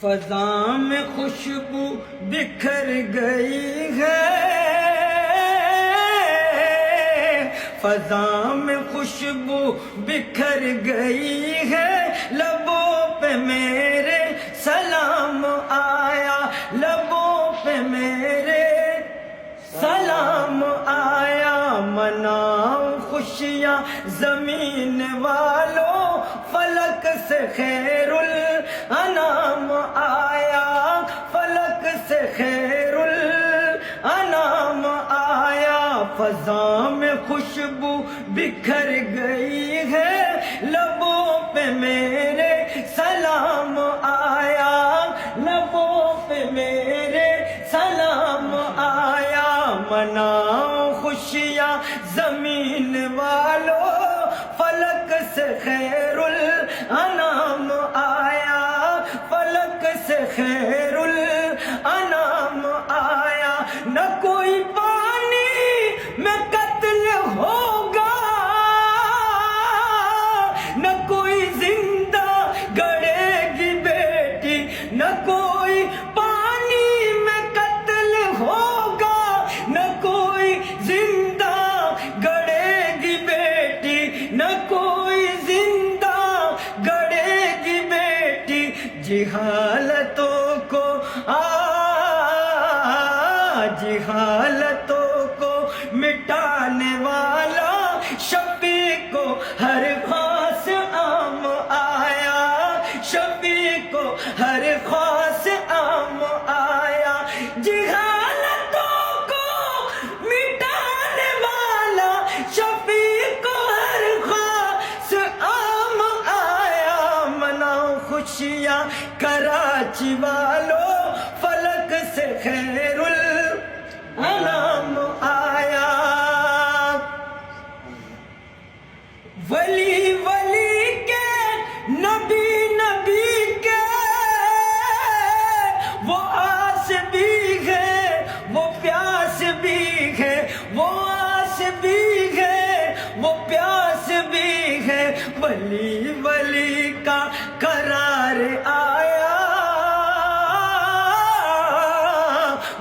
فضا میں خوشبو بکھر گئی ہے، فضا میں خوشبو بکھر گئی ہے، لبوں پہ میرے سلام آیا، لبوں پہ میرے سلام آیا۔ مناؤ خوشیاں زمین والوں، فلک سے خیر الانام آیا، فلک سے خیر الانام آیا۔ فضا میں خوشبو بکھر گئی ہے، لبوں پہ میرے سلام آیا، لبوں پہ میرے سلام آیا۔ مناؤ خوشیاں زمین والوں، فلک سے خیر الانام آیا، فلک سے خیر الانام آیا۔ نہ کوئی پانی میں قتل ہوگا، نہ کوئی زندہ گڑے گی بیٹی، نہ کوئی پانی میں قتل ہوگا، نہ کوئی زندہ گڑے گی بیٹی، نہ کوئی زندہ گڑے گی بیٹی۔ جہالتوں کو جہالتوں کو مٹانے والا، شفیع کو ہر خاص عام آیا، شفیع کو ہر خاص عام آیا۔ جہالتوں کو مٹانے والا، شفیع کو ہر خاص عام آیا۔ مناؤ خوشیاں کراچی والوں، فلک سے خیر الانام آیا۔ ولی ولی کے، نبی نبی کے، وہ آس بھی ہے وہ پیاس بھی ہے، وہ آس بھی ہے وہ پیاس بھی ہے۔ ولی ولی کا قرار آیا،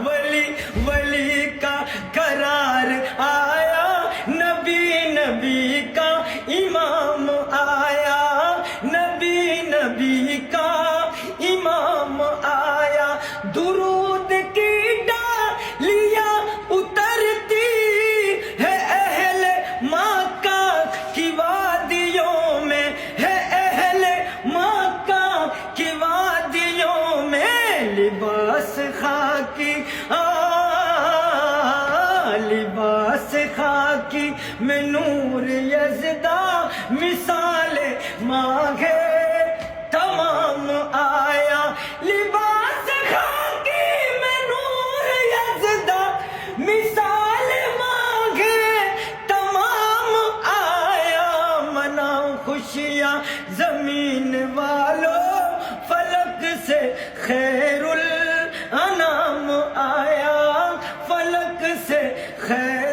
ولی ولی کا قرار آیا، نبی نبی کا امام آیا، نبی نبی کا امام آیا۔ درود کی ڈالیاں اترتی ہے اہل مکہ کی وادیوں میں، ہے اہل مکہ کی وادیوں میں۔ لباس خاکی لباس خاکی میں نور یزدہ، مثال ماہ تمام آیا۔ لباس خاکی میں نور یزدہ، مثال ماہ تمام آیا۔ مناؤ خوشیاں زمین والوں، فلک سے خیر الانام آیا، فلک سے خیر